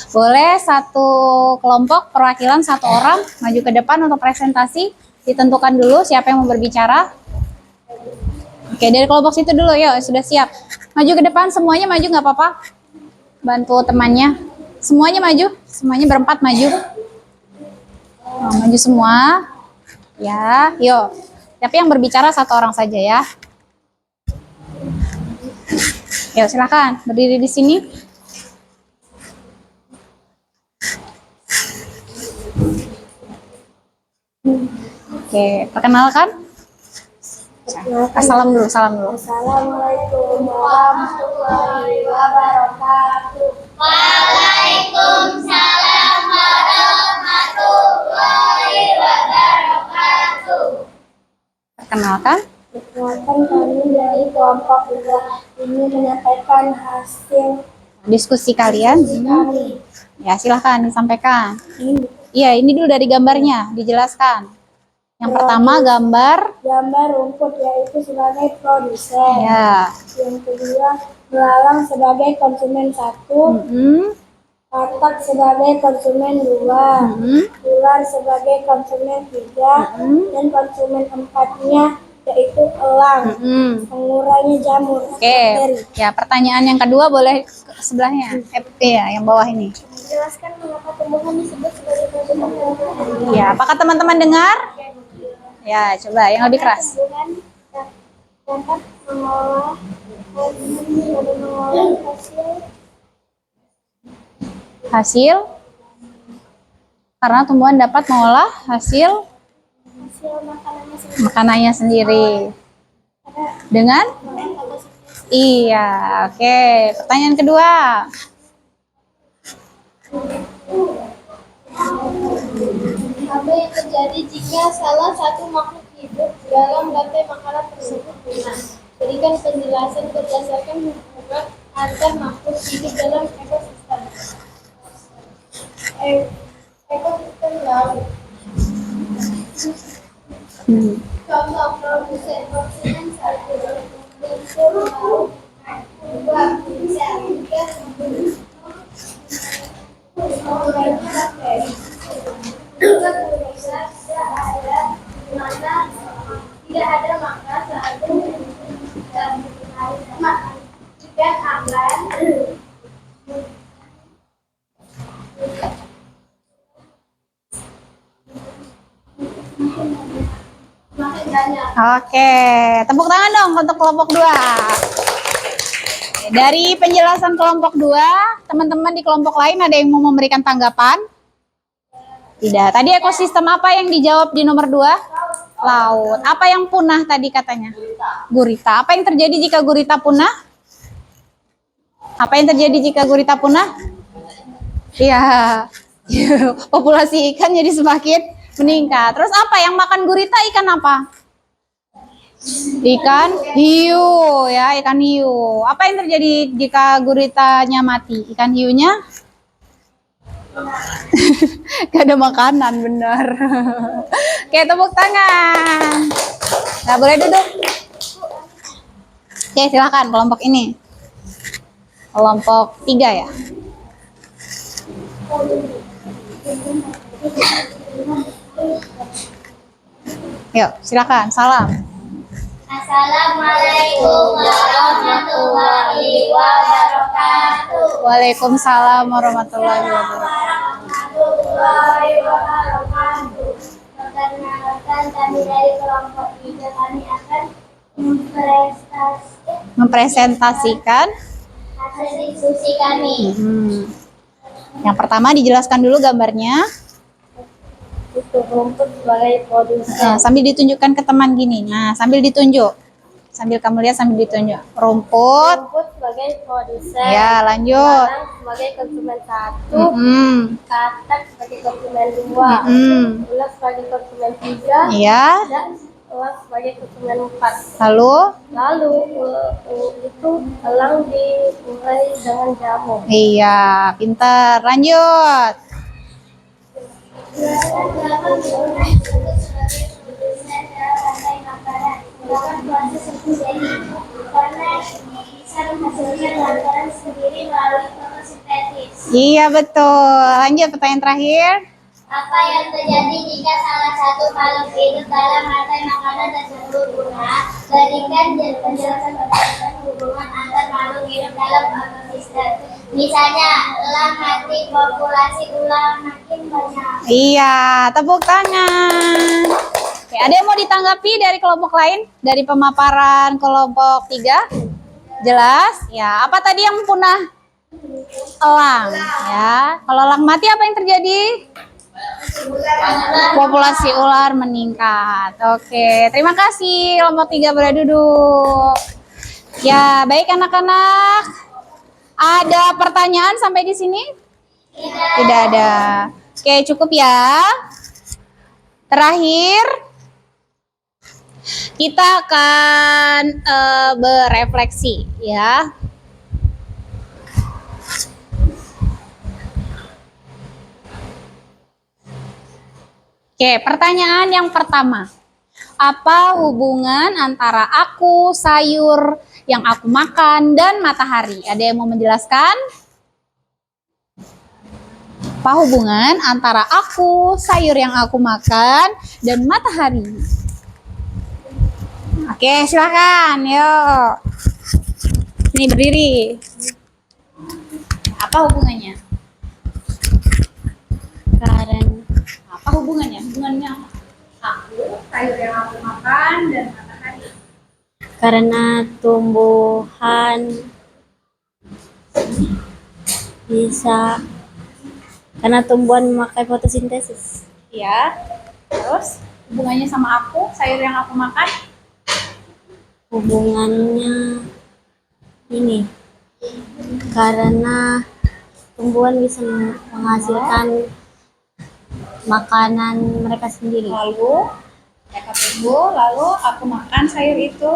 Boleh satu kelompok perwakilan satu orang maju ke depan untuk presentasi. Ditentukan dulu siapa yang mau berbicara. Oke, dari kelompok situ dulu, yuk, sudah siap. Maju ke depan, semuanya maju, nggak apa-apa. Bantu temannya. Semuanya maju, semuanya berempat maju. Nah, maju semua. Ya, yuk. Tapi yang berbicara satu orang saja ya. Yuk, silakan berdiri di sini. Oke, perkenalkan. Salam dulu, salam dulu. Assalamualaikum warahmatullahi wabarakatuh. Waalaikumsalam warahmatullahi wabarakatuh. Perkenalkan. Perkenalkan, kami dari kelompok 2 ini menyampaikan hasil Diskusi kalian. kami. Ya, silahkan disampaikan. Iya, ini dulu dari gambarnya, dijelaskan. Yang pertama Gambar rumput yaitu sebagai produsen. ya. Yang kedua, belalang sebagai konsumen 1, katak sebagai konsumen 2, ular sebagai konsumen 3, dan konsumen 4-nya yaitu elang, pengurainya jamur. Oke, ya pertanyaan yang kedua boleh ke sebelahnya. Ya, yang bawah ini. Menjelaskan mengapa tumbuhan disebut sebagai konsumen hewan. Ya, apakah teman-teman dengar? Ya, coba yang lebih keras. Tumbuhan dapat mengolah hasil Hasil karena tumbuhan dapat mengolah hasil makanannya sendiri. Dengan? Iya, oke. Pertanyaan kedua. Apa yang terjadi jika salah satu makhluk hidup dalam rantai makanan tersebut punah? Berikan penjelasan berdasarkan hubungan antar makhluk hidup dalam ekosistem. Ekosistem laut. Contoh produsen oksigen satu, unsur laut, dua, bisa tiga, tidak ada maka satu dan akan makin banyak. Oke, tepuk tangan dong untuk kelompok 2. Dari penjelasan kelompok 2, teman-teman di kelompok lain ada yang mau memberikan tanggapan? Tidak. Tadi ekosistem apa yang dijawab di nomor 2? Laut. Apa yang punah tadi katanya? Gurita. Apa yang terjadi jika gurita punah? Apa yang terjadi jika gurita punah? Iya. Populasi ikan jadi semakin meningkat. Terus apa yang makan gurita? Ikan apa? Ikan hiu ya, ikan hiu. Apa yang terjadi jika guritanya mati? Ikan hiunya gak ada makanan, benar. Oke, tepuk tangan. Nah, boleh duduk. Oke, silakan kelompok ini. Kelompok 3 ya. Yuk, silakan. Salam. Assalamualaikum warahmatullahi wabarakatuh. Waalaikumsalam warahmatullahi wabarakatuh. Perkenalkan kami dari kelompok 3, kami akan Mempresentasikan. hasil diskusi kami. Yang pertama dijelaskan dulu gambarnya. Rumput sebagai produsen. Nah, sambil ditunjukkan ke teman gini. Nah, sambil ditunjuk. Sambil kamu lihat sambil ditunjuk. Rumput. Rumput sebagai produsen. Ya, lanjut. Barang sebagai konsumen 1. Katak sebagai konsumen 2. Ulas sebagai konsumen 3. Iya. Dan ulas sebagai konsumen 4. Lalu? Lalu itu elang dimulai dengan jamu. Iya, pintar. Lanjut. Iya, betul. Lanjut pertanyaan terakhir. Apa yang terjadi jika salah satu makhluk hidup dalam rantai makanan tersebut punah? Berikan penjelasan berdasarkan hubungan antar makhluk hidup dalam ekosistem. Misalnya, elang mati, populasi ular makin banyak. Iya, tepuk tangan. Oke, ada yang mau ditanggapi dari kelompok lain? Dari pemaparan kelompok 3? Jelas? Ya, apa tadi yang punah? Elang, ya. Kalau elang mati apa yang terjadi? Populasi ular meningkat. Oke, terima kasih kelompok 3 boleh duduk. Ya, baik anak-anak. Ada pertanyaan sampai di sini? Tidak ada. Oke, cukup ya. Terakhir, kita akan berefleksi ya. Oke, pertanyaan yang pertama. Apa hubungan antara aku, sayur yang aku makan, dan matahari? Ada yang mau menjelaskan? Apa hubungan antara aku, sayur yang aku makan, dan matahari? Oke, silakan. Yuk. Nih, berdiri. Apa hubungannya? Apa hubungannya? Hubungannya apa? Aku, sayur yang aku makan, dan matahari. Karena tumbuhan bisa Karena tumbuhan memakai fotosintesis. Ya. Terus hubungannya sama aku, sayur yang aku makan? Hubungannya ini. Karena tumbuhan bisa menghasilkan makanan mereka sendiri. Lalu mereka tumbuh, lalu aku makan sayur itu,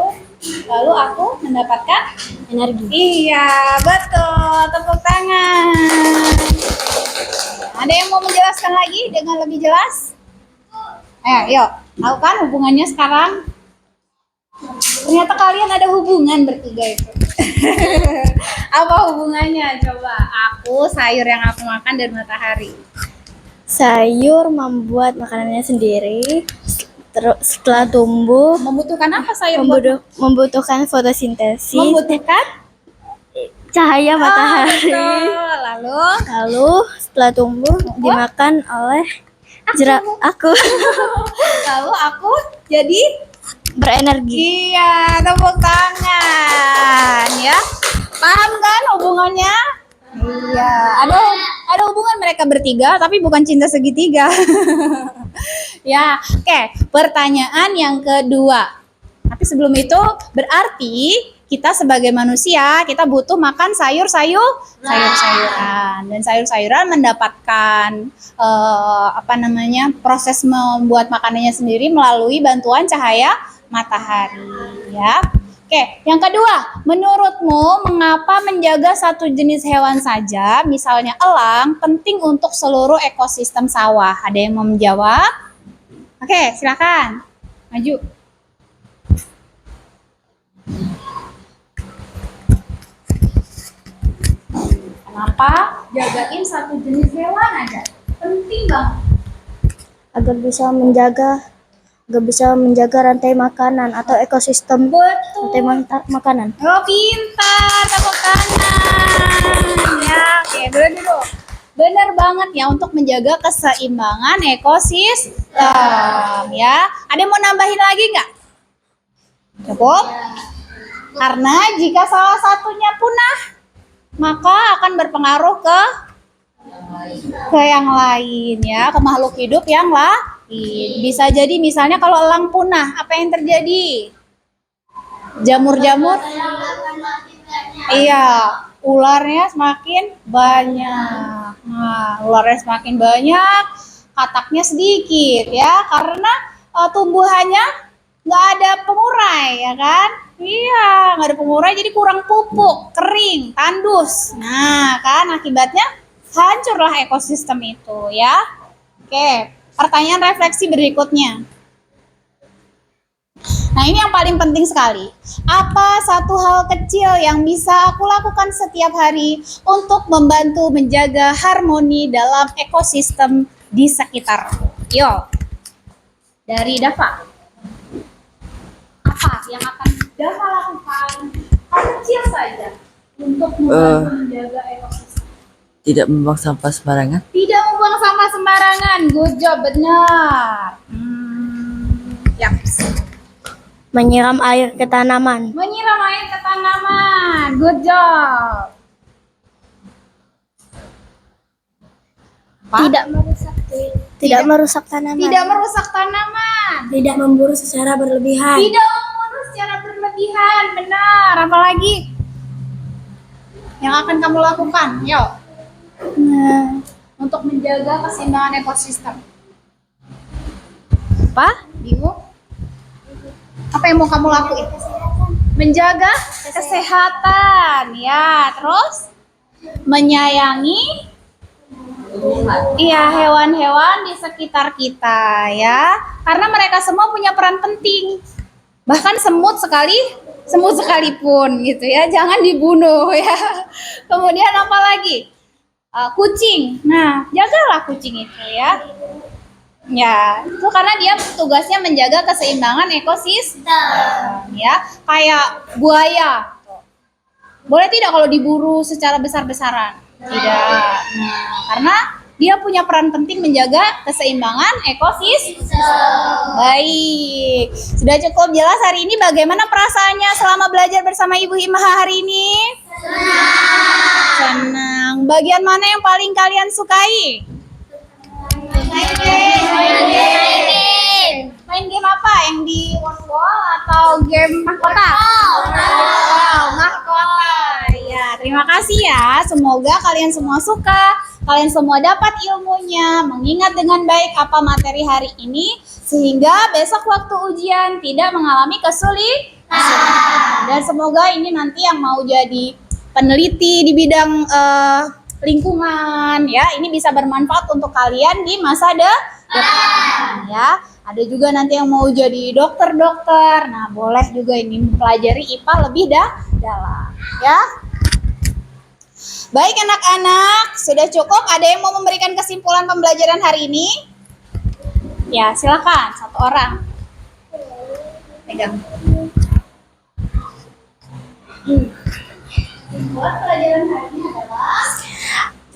lalu aku mendapatkan Energi. iya, betul. Tepuk tangan. Ada yang mau menjelaskan lagi dengan lebih jelas? Yuk. Tahu kan hubungannya sekarang? Ternyata kalian ada hubungan bertiga itu. Apa hubungannya? Coba. Aku, sayur yang aku makan, dan matahari. Sayur membuat makanannya sendiri. Terus setelah tumbuh Membutuhkan apa sayur? buat- membutuhkan fotosintesis, Membutuhkan cahaya matahari. betul. Lalu setelah tumbuh dimakan oleh aku Lalu aku jadi berenergi. iya, tepuk tangan ya. Paham kan hubungannya? Iya, ada hubungan mereka bertiga tapi bukan cinta segitiga. Ya, oke. Pertanyaan yang kedua. Tapi sebelum itu berarti kita sebagai manusia kita butuh makan sayur-sayuran dan sayur-sayuran mendapatkan proses membuat makanannya sendiri melalui bantuan cahaya matahari ya. Oke, yang kedua, menurutmu mengapa menjaga satu jenis hewan saja, misalnya elang, penting untuk seluruh ekosistem sawah? Ada yang mau menjawab? Oke, silakan. Maju. Kenapa jagain satu jenis hewan aja? Penting banget. agar bisa menjaga rantai makanan atau ekosistem Betul. rantai makanan. Oh, pintar, tepuk tangan. Ya, oke, dulu. Benar banget ya untuk menjaga keseimbangan ekosistem ya. Ada yang mau nambahin lagi nggak? Cukup? Karena jika salah satunya punah, maka akan berpengaruh ke yang lain ya, ke makhluk hidup yang lain. Bisa jadi misalnya kalau elang punah, apa yang terjadi? Jamur-jamur, iya, ularnya semakin banyak. Nah, ularnya semakin banyak, kataknya sedikit ya, karena tumbuhannya nggak ada pengurai ya kan? Iya, nggak ada pengurai jadi kurang pupuk, kering, tandus. Nah, kan akibatnya hancurlah ekosistem itu ya. Oke, pertanyaan refleksi berikutnya. Nah, ini yang paling penting sekali. Apa satu hal kecil yang bisa aku lakukan setiap hari untuk membantu menjaga harmoni dalam ekosistem di sekitarku? Yo, dari Dava. Apa yang akan Dava lakukan? Hal kecil saja untuk membantu menjaga ekosistem. Tidak membuang sampah sembarangan. Tidak membuang sampah sembarangan. Good job, benar. Yap. Menyiram air ke tanaman. Menyiram air ke tanaman. Good job. Apa? Tidak merusak tanaman. Tidak merusak tanaman. Tidak memburu secara berlebihan. Tidak membunuh secara berlebihan. Benar. Apalagi yang akan kamu lakukan? Yo. Nah, Untuk menjaga keseimbangan ekosistem. Apa? Bingung? Apa yang mau kamu lakuin? Menjaga kesehatan. Ya, terus menyayangi hewan-hewan di sekitar kita ya. Karena mereka semua punya peran penting. Bahkan semut sekalipun gitu ya, jangan dibunuh ya. Kemudian apa lagi? Kucing. Nah, jagalah kucing itu ya. Ya, itu karena dia tugasnya menjaga keseimbangan ekosistem ya. Kayak buaya. Boleh tidak kalau diburu secara besar-besaran? Tidak. Nah, karena dia punya peran penting menjaga keseimbangan ekosistem. Baik. Sudah cukup jelas hari ini bagaimana perasaannya selama belajar bersama Ibu Imah hari ini? Senang. Bagian mana yang paling kalian sukai? Main game apa? Yang di wall atau game mahkota? Wow, mahkota. Ya, terima kasih ya. Semoga kalian semua suka, kalian semua dapat ilmunya, mengingat dengan baik apa materi hari ini, sehingga besok waktu ujian tidak mengalami kesulitan. Dan semoga ini nanti yang mau jadi peneliti di bidang lingkungan, ya, ini bisa bermanfaat untuk kalian di masa depan, ya. Ada juga nanti yang mau jadi dokter-dokter. Nah, boleh juga ini mempelajari IPA lebih dalam, ya. Baik anak-anak, sudah cukup? Ada yang mau memberikan kesimpulan pembelajaran hari ini? Ya, silakan, satu orang. Pegang. Pelajaran hari ini adalah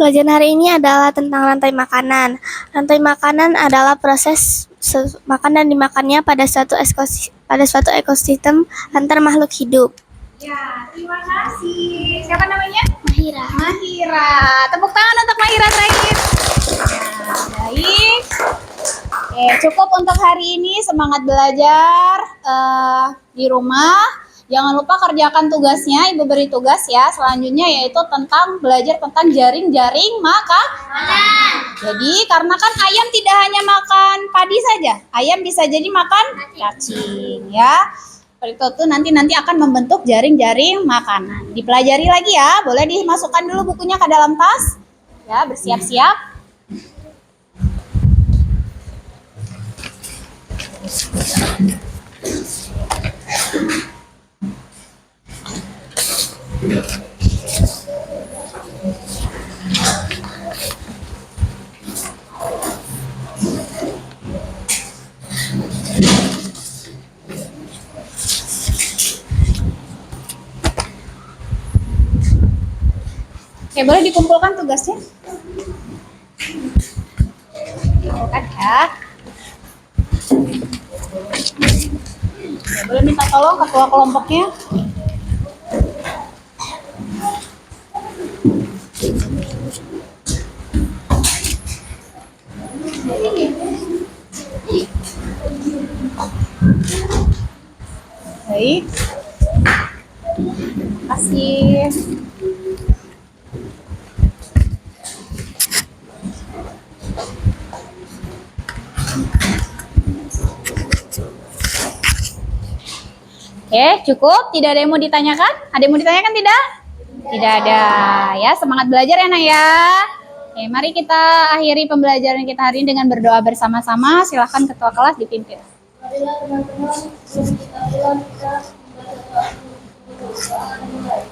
Pelajaran hari ini adalah tentang rantai makanan. Rantai makanan adalah proses makan dan dimakannya pada suatu ekosistem antar makhluk hidup. Ya, terima kasih. Siapa namanya? Mahira. Mahira. Tepuk tangan untuk Mahira terakhir. Ya, baik. Oke, cukup untuk hari ini. Semangat belajar di rumah. Jangan lupa kerjakan tugasnya. Ibu beri tugas ya. Selanjutnya yaitu tentang belajar tentang jaring-jaring makanan. Jadi karena kan ayam tidak hanya makan padi saja. Ayam bisa jadi makan cacing ya. Seperti itu nanti akan membentuk jaring-jaring makanan. Dipelajari lagi ya. Boleh dimasukkan dulu bukunya ke dalam tas. Ya, bersiap-siap. Oke, boleh dikumpulkan tugasnya? Kumpulkan ya. Oke, boleh minta tolong ketua kelompoknya? Baik. Terima kasih. Oke, cukup. Tidak ada yang mau ditanyakan? Ada yang mau ditanyakan tidak? Tidak ada. Ya, semangat belajar ya, Nak ya. Oke, mari kita akhiri pembelajaran kita hari ini dengan berdoa bersama-sama. Silahkan ketua kelas dipimpin. Marilah teman-teman, sebelum kita pulang kita membaca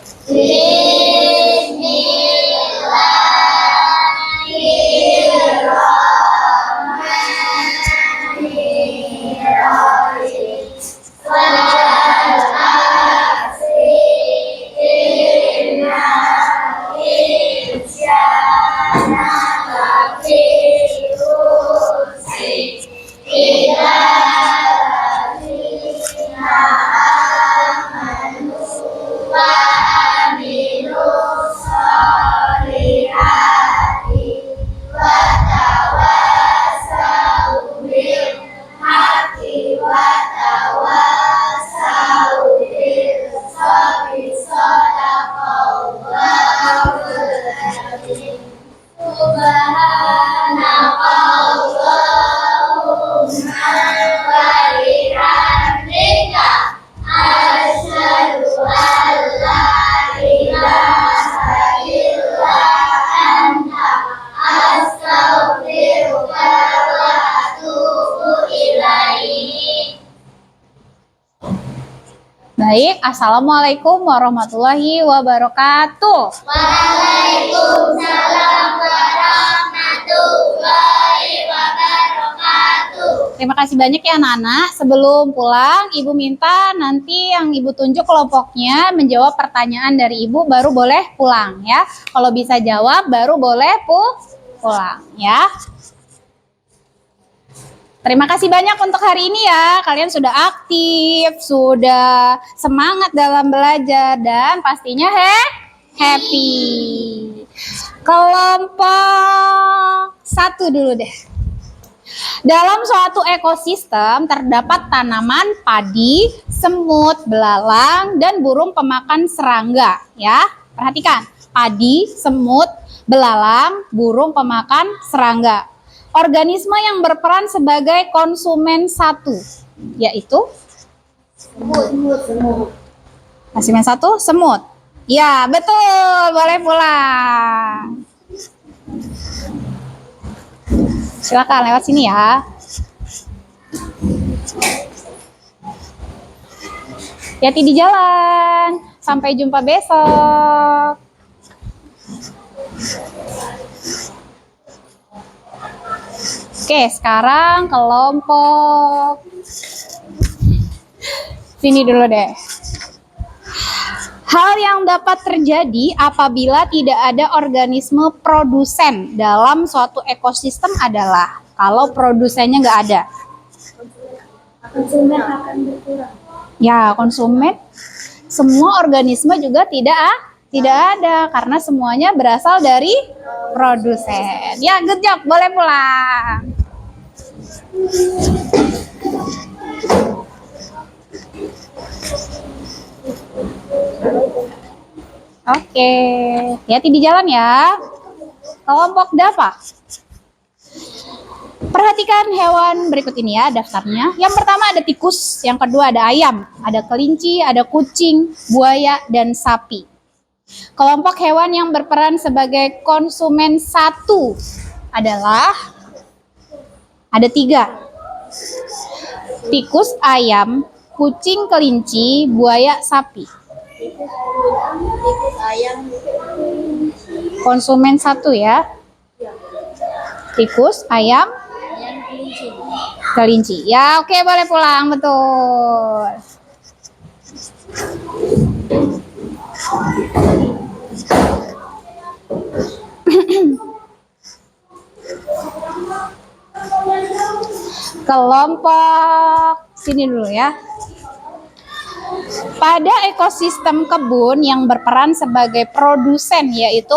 Baik, Assalamualaikum warahmatullahi wabarakatuh. Waalaikumsalam warahmatullahi wabarakatuh. Terima kasih banyak ya anak-anak. Sebelum pulang, Ibu minta nanti yang Ibu tunjuk kelompoknya menjawab pertanyaan dari Ibu baru boleh pulang ya. Kalau bisa jawab baru boleh pulang ya. Terima kasih banyak untuk hari ini ya. Kalian sudah aktif, sudah semangat dalam belajar dan pastinya happy. Kelompok 1 dulu deh. Dalam suatu ekosistem terdapat tanaman, padi, semut, belalang, dan burung pemakan serangga. Ya, perhatikan. Padi, semut, belalang, burung pemakan serangga. Organisme yang berperan sebagai konsumen satu, yaitu konsumen satu, semut. Ya, betul. Boleh pulang. Silakan lewat sini ya. Hati-hati di jalan. Sampai jumpa besok. Oke, sekarang kelompok. Sini dulu deh. Hal yang dapat terjadi apabila tidak ada organisme produsen dalam suatu ekosistem adalah kalau produsennya nggak ada. Konsumen akan berkurang. Ya, konsumen, semua organisme juga tidak ada karena semuanya berasal dari produsen. Ya, good job, boleh pulang. Oke, hati-hati di jalan ya. Kelompok DAPA. Perhatikan hewan berikut ini ya daftarnya. Yang pertama ada tikus, yang kedua ada ayam, ada kelinci, ada kucing, buaya, dan sapi. Kelompok hewan yang berperan sebagai konsumen satu adalah ada 3. Tikus, ayam, kucing, kelinci, buaya, sapi. Tikus, ayam, Konsumen satu ya. Tikus, ayam, kelinci. kelinci. Ya, oke, boleh pulang, betul. Kelompok sini dulu ya. Pada ekosistem kebun yang berperan sebagai produsen yaitu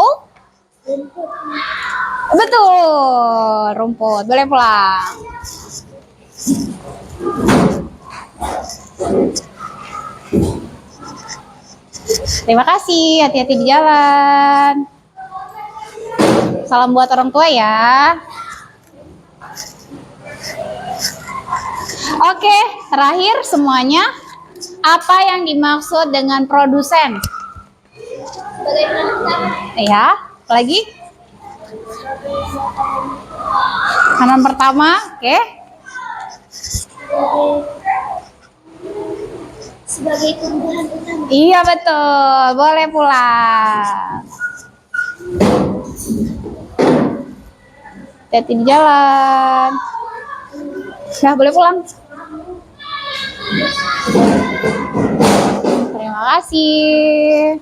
betul, rumput. Boleh pulang. Terima kasih, hati-hati di jalan. Salam buat orang tua ya. Oke, terakhir semuanya. Apa yang dimaksud dengan produsen? Ya, lagi? Kanan pertama, oke. Sebagai tumbuhan utama. Iya betul, boleh pulang. Hati-hati di jalan. Nah, boleh pulang. Terima kasih.